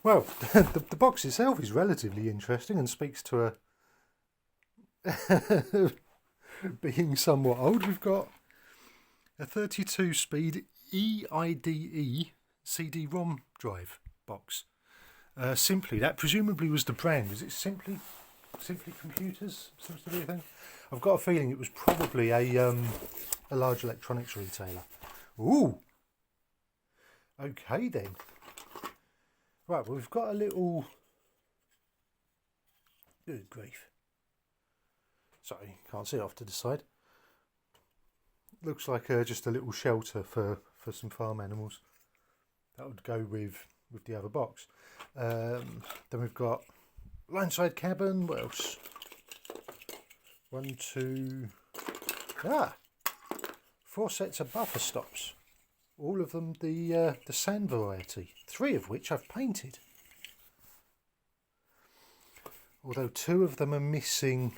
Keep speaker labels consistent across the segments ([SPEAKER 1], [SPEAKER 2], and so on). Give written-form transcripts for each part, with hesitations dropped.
[SPEAKER 1] Well, the box itself is relatively interesting and speaks to a being somewhat old. We've got a 32 speed EIDE CD-ROM drive box. Simply, that presumably was the brand. Was it Simply Computers? Seems to be a thing. I've got a feeling it was probably a large electronics retailer. Ooh. Okay then. Right, well, we've got a little. Good grief. Sorry, can't see it off to the side. Looks like just a little shelter for some farm animals. That would go with the other box. Then we've got Lineside cabin. What else? 1, 2. 4 sets of buffer stops. All of them the sand variety. 3 of which I've painted. Although 2 of them are missing.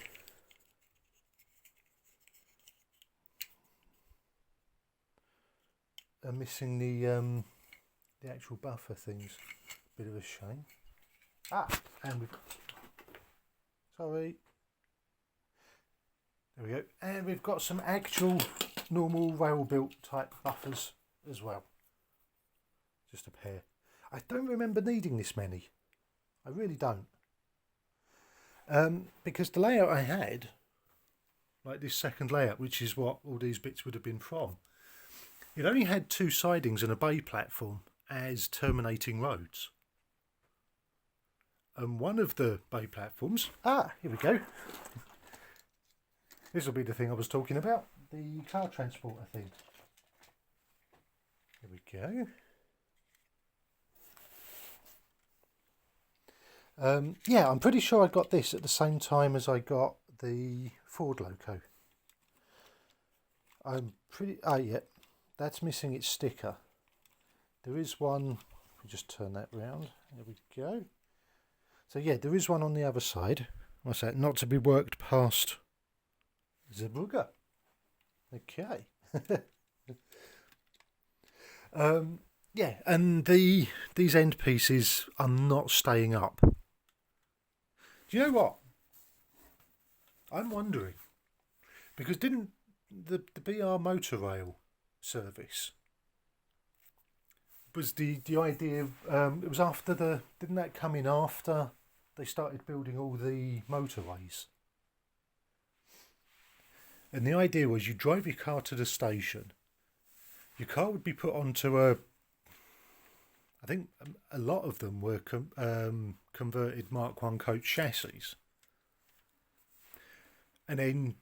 [SPEAKER 1] The actual buffer things. Bit of a shame. And we've. Sorry. There we go. And we've got some actual normal rail built type buffers as well. Just a pair. I don't remember needing this many. I really don't. Because the layout I had, like this second layout, which is what all these bits would have been from, it only had 2 sidings and a bay platform as terminating roads. And one of the bay platforms, here we go. This will be the thing I was talking about, the car transporter thing. Here we go. Yeah, I'm pretty sure I got this at the same time as I got the Ford loco. Yeah, that's missing its sticker. There is one, let me just turn that round, there we go. So yeah, there is one on the other side. What's that? Not to be worked past Zebuga. Okay. Yeah, and these end pieces are not staying up. Do you know what? I'm wondering, because didn't the BR motor rail service was the idea of, it was after didn't that come in after they started building all the motorways? And the idea was you drive your car to the station, your car would be put onto I think a lot of them were converted Mark 1 coach chassis. And then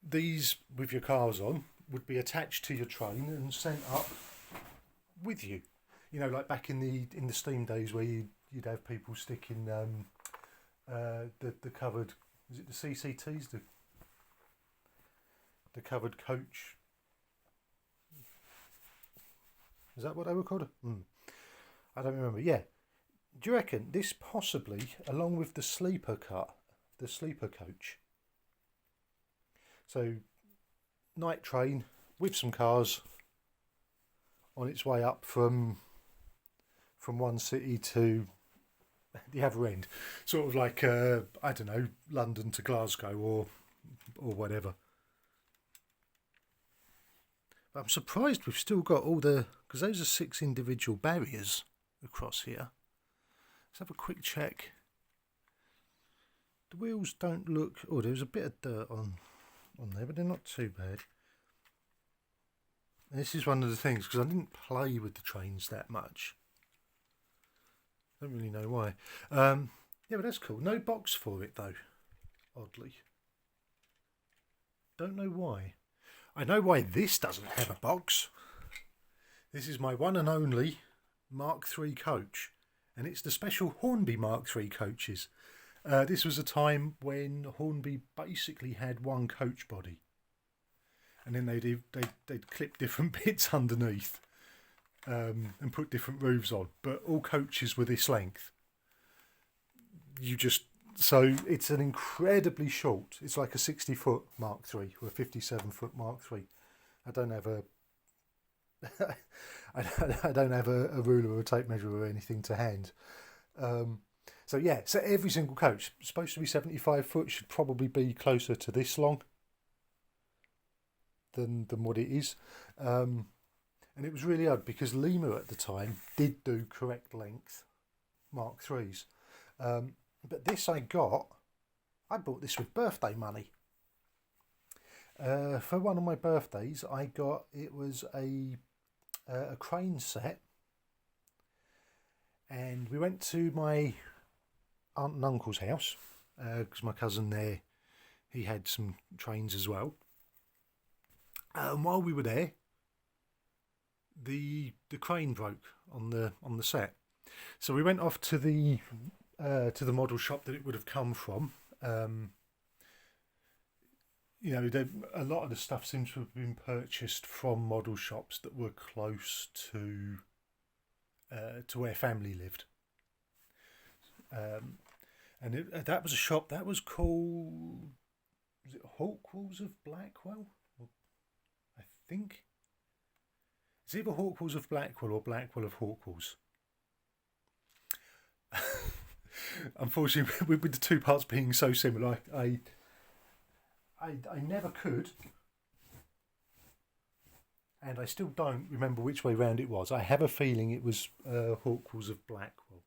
[SPEAKER 1] these, with your cars on, would be attached to your train and sent up with you. You know, like back in the steam days where you'd have people sticking the covered, is it the CCTs, the covered coach? Is that what they were called? I don't remember. Yeah. Do you reckon this possibly, along with the sleeper coach? So, night train with some cars on its way up from one city to the other end, sort of like I don't know, London to Glasgow or whatever. But I'm surprised we've still got all because those are 6 individual barriers across here. Let's have a quick check. The wheels don't look. Oh, there's a bit of dirt on there, but they're not too bad. And this is one of the things, because I didn't play with the trains that much. Don't really know why. Yeah, but that's cool. No box for it though, oddly. Don't know why. I know why this doesn't have a box. This is my one and only Mark III coach, and it's the special Hornby Mark III coaches. This was a time when Hornby basically had one coach body, and then they'd clip different bits underneath and put different roofs on, but all coaches were this length. So it's an incredibly short. It's like a 60-foot Mark III or a 57-foot Mark III. I don't have a I don't have a ruler or a tape measure or anything to hand. So yeah, so every single coach, supposed to be 75 foot, should probably be closer to this long than what it is. And it was really odd because Lima at the time did do correct length Mark threes. But this I bought this with birthday money. For one of my birthdays, it was a crane set, and we went to my aunt and uncle's house because my cousin there, he had some trains as well. And while we were there, the crane broke on the set, so we went off to the model shop that it would have come from. A lot of the stuff seems to have been purchased from model shops that were close to where family lived. That was a shop that was called, was it Hawkwalls of Blackwell? I think it's either Hawkwalls of Blackwell or Blackwell of Hawkwalls. Unfortunately, with the two parts being so similar, I never could, and I still don't remember which way round it was. I have a feeling it was Hawkwalls of Blackwell,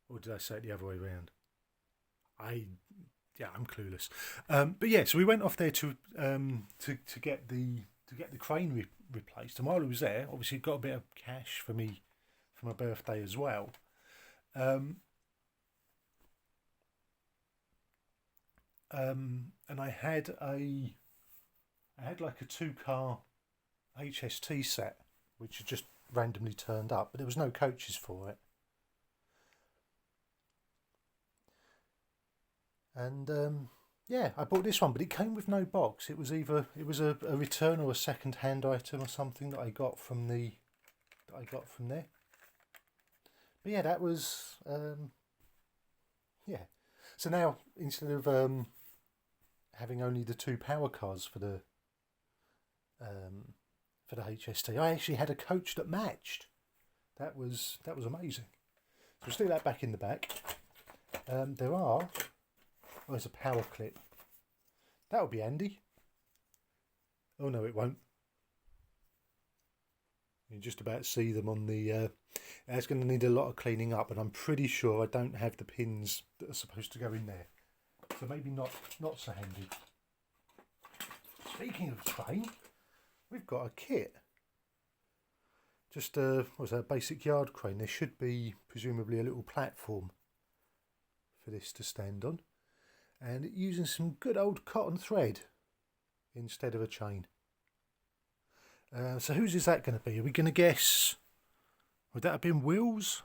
[SPEAKER 1] or did I say it the other way round? I'm clueless. But yeah, so we went off there to get the crane replaced. And while I was there, obviously got a bit of cash for me for my birthday as well. And I had like a 2-car HST set, which had just randomly turned up, but there was no coaches for it. And I bought this one, but it came with no box. It was either a return or a second-hand item or something that I got from there. But yeah, that was So now, instead of having only the 2 power cars for the HST, I actually had a coach that matched. That was amazing. So we'll stick that back in the back. There's a power clip. That'll be handy. Oh no, it won't. You just about see them on the... it's going to need a lot of cleaning up, and I'm pretty sure I don't have the pins that are supposed to go in there. So maybe not so handy. Speaking of train, we've got a kit. Just a basic yard crane. There should be presumably a little platform for this to stand on, and using some good old cotton thread instead of a chain. So whose is that going to be? Are we going to guess? Would that have been Will's?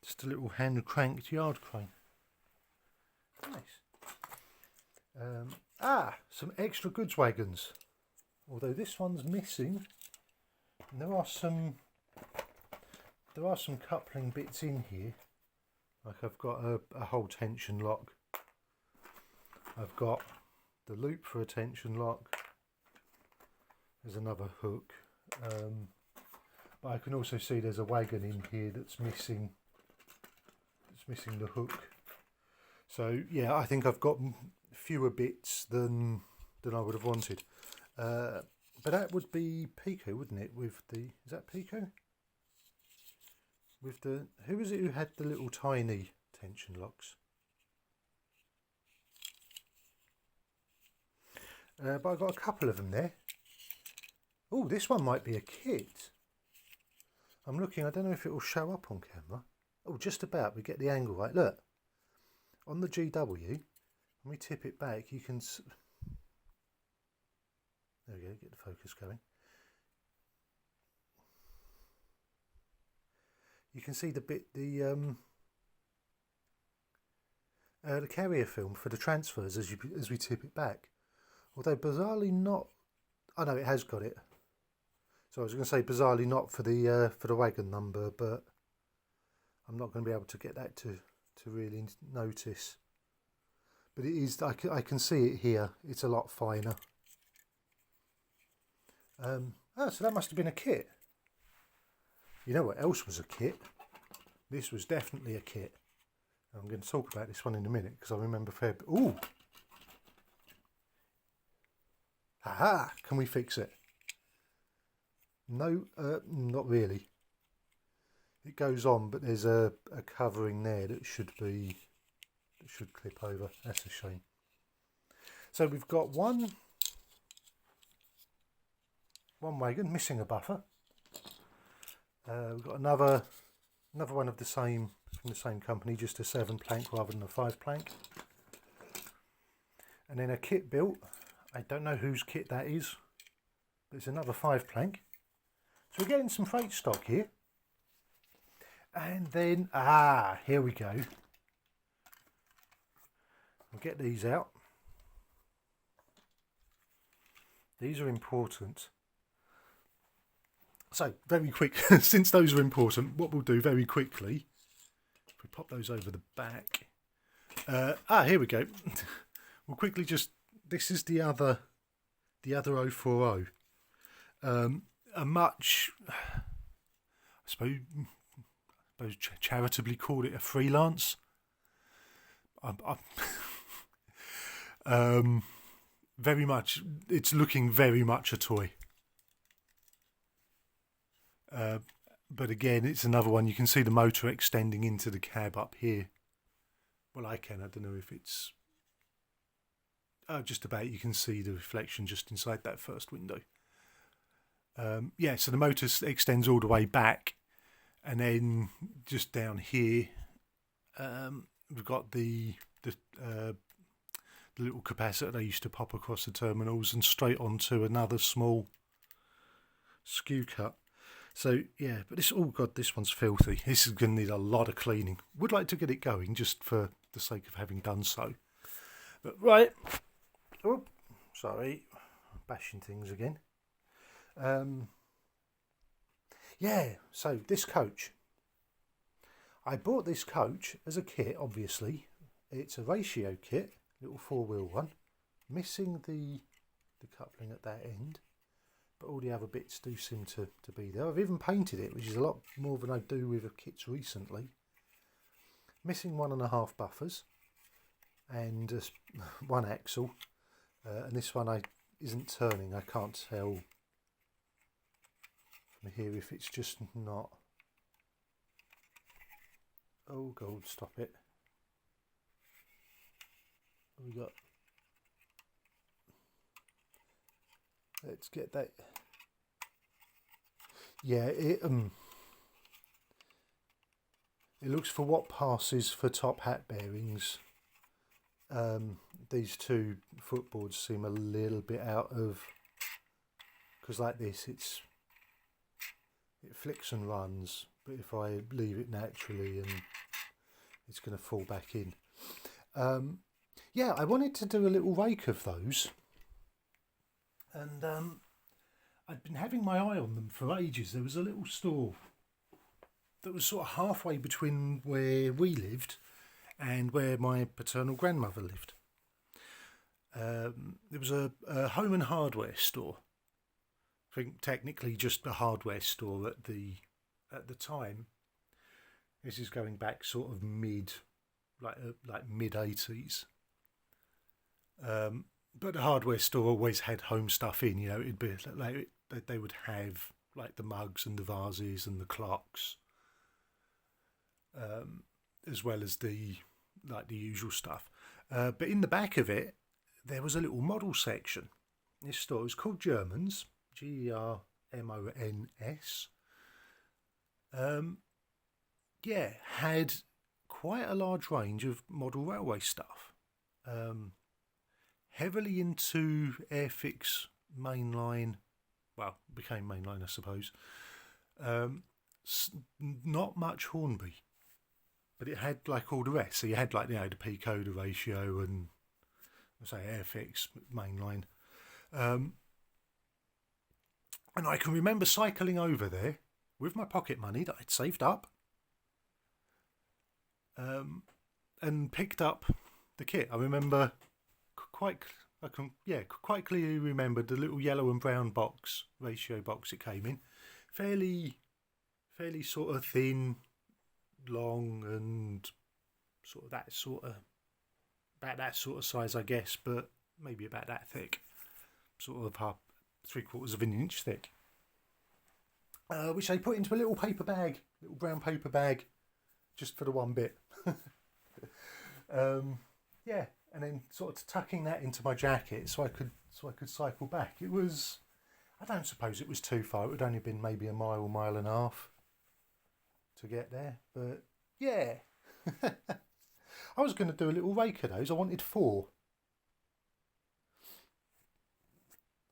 [SPEAKER 1] Just a little hand cranked yard crane. Nice. Some extra goods wagons. Although this one's missing. And there are some coupling bits in here. Like I've got a whole tension lock. I've got the loop for a tension lock. There's another hook. But I can also see there's a wagon in here that's missing the hook. So yeah, I think I've got fewer bits than I would have wanted. But that would be Pico, wouldn't it? Is that Pico? Who was it who had the little tiny tension locks? But I've got a couple of them there. Oh, this one might be a kit. I'm looking, I don't know if it will show up on camera. Oh, just about, we get the angle right. Look, on the GW, when we tip it back, you can... There we go, get the focus going. You can see the carrier film for the transfers as we tip it back. Although bizarrely not... Oh no, it has got it. So I was going to say bizarrely not for the wagon number, but I'm not going to be able to get that to really notice. But it is. I can see it here. It's a lot finer. So that must have been a kit. You know what else was a kit? This was definitely a kit. I'm going to talk about this one in a minute because I remember ooh! Aha! Can we fix it? No, not really. It goes on, but there's a covering there that should clip over. That's a shame. So we've got one wagon missing a buffer. We've got another one of the same, from the same company, just a 7 plank rather than a 5 plank. And then a kit built. I don't know whose kit that is, but it's another 5 plank. So we're getting some freight stock here. And then, here we go. We'll get these out. These are important. So, very quick, since those are important, what we'll do very quickly, if we pop those over the back. Here we go. We'll quickly just, this is the other 040. A much, I suppose charitably called it a freelance. Very much, it's looking very much a toy. But again, it's another one. You can see the motor extending into the cab up here. Well, I don't know if it's just about. You can see the reflection just inside that first window. So the motor extends all the way back, and then just down here, we've got the little capacitor they used to pop across the terminals and straight onto another small skew cut. So yeah, but this, oh god, this one's filthy. This is going to need a lot of cleaning. Would like to get it going just for the sake of having done so. But right, oh, sorry, bashing things again. So this coach. I bought this coach as a kit, obviously. It's a ratio kit, little 4-wheel one, missing the coupling at that end, but all the other bits do seem to be there. I've even painted it, which is a lot more than I do with kits recently. Missing 1.5 buffers and one axle, and this one isn't turning. I can't tell from here if it's just not. Oh god, stop it. What have we got? Let's get that. Yeah, it looks for what passes for top hat bearings. These two footboards seem a little bit out of, because like this, it flicks and runs, but if I leave it naturally, and it's going to fall back in. I wanted to do a little rake of those, and I'd been having my eye on them for ages. There was a little store that was sort of halfway between where we lived and where my paternal grandmother lived. There was a home and hardware store. I think technically just a hardware store at the time. This is going back sort of mid 80s. But the hardware store always had home stuff in. You know, it'd be like they would have like the mugs and the vases and the clocks, as well as the usual stuff. But in the back of it, there was a little model section. This store was called Germans, Germons. Had quite a large range of model railway stuff. Heavily into Airfix mainline, well, became mainline, I suppose. Not much Hornby, but it had like all the rest. So you had like, the Pico, the ratio, and Airfix mainline. And I can remember cycling over there with my pocket money that I'd saved up, and picked up the kit. I remember quite clearly remembered the little yellow and brown ratio box it came in. Fairly fairly sort of thin, long, and sort of about that sort of size, I guess, but maybe about that thick, sort of 3/4 of an inch thick, which they put into a little paper bag, little brown paper bag, just for the one bit. Yeah, and then sort of tucking that into my jacket so I could cycle back. It was, I don't suppose it was too far. It would only have been maybe a mile and a half to get there, but yeah. I was going to do a little rake of those. I wanted 4.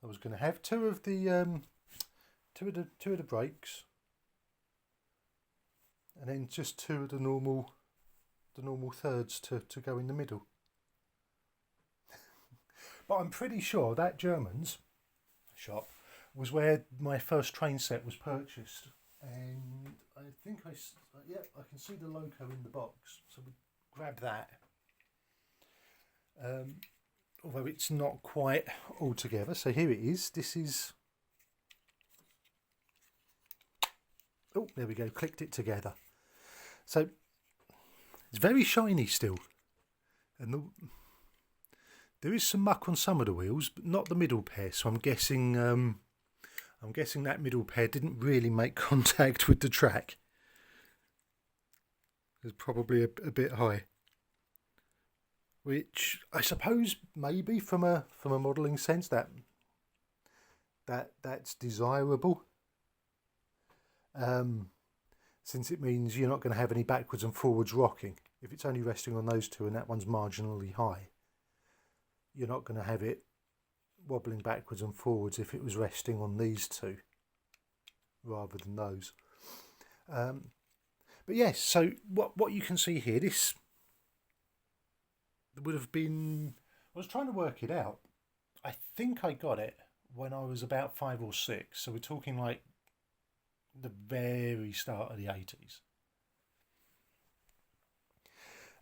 [SPEAKER 1] I was going to have two of the brakes, and then just 2 of the normal thirds to go in the middle. But I'm pretty sure that German's shop was where my first train set was purchased, and I think I can see the logo in the box, so we grab that. Although it's not quite all together, so here it is. This is, oh, there we go, clicked it together. So it's very shiny still, and there is some muck on some of the wheels, but not the middle pair. So I'm guessing that middle pair didn't really make contact with the track. It's probably a bit high, which I suppose maybe from a modelling sense that's desirable, since it means you're not going to have any backwards and forwards rocking. If it's only resting on those two and that one's marginally high, you're not going to have it wobbling backwards and forwards if it was resting on these two rather than those. But yes, so what you can see here, this would have been, I was trying to work it out. I think I got it when I was about 5 or 6, so we're talking like the very start of the 80s.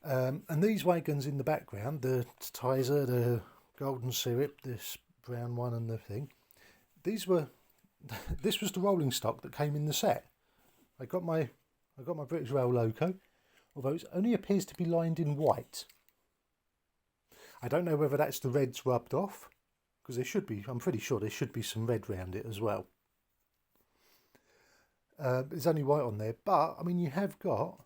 [SPEAKER 1] And these wagons in the background, the Tizer, the Golden Syrup, this brown one and the thing, this was the rolling stock that came in the set. I got my British Rail logo, although it only appears to be lined in white. I don't know whether that's the reds rubbed off, because there should be, I'm pretty sure there should be some red round it as well. There's only white on there, but I mean, you have got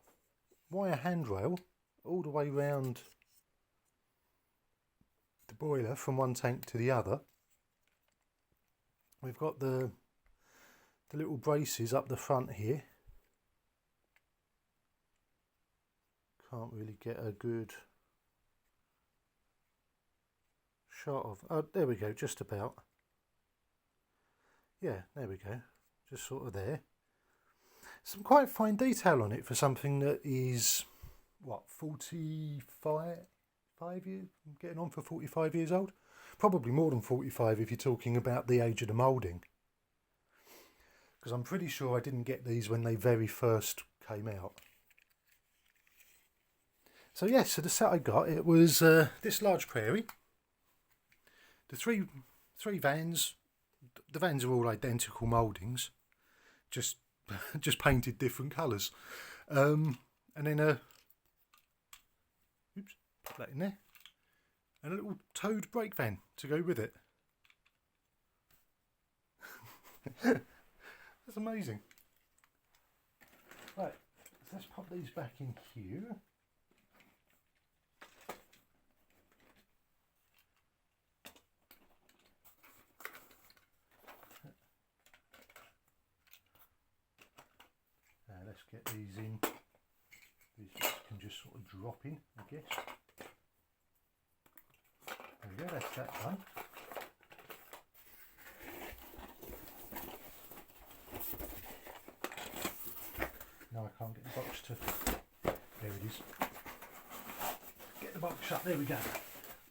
[SPEAKER 1] wire handrail all the way round the boiler from one tank to the other. We've got the little braces up the front here. Can't really get a good shot of, oh, there we go, just about. Yeah, there we go, just sort of there. Some quite fine detail on it for something that is, what, 45 years, getting on for 45 years old? Probably more than 45 if you're talking about the age of the moulding. Because I'm pretty sure I didn't get these when they very first came out. So yes, so the set I got, it was this large prairie. The three vans, the vans are all identical mouldings, just painted different colours. And then oops, put that in there. And a little towed brake van to go with it. That's amazing. Right, so let's pop these back in here. Let's get these in. These can just sort of drop in, I guess. There we go, that's that done. Now I can't get the box to, there it is. Get the box shut, there we go.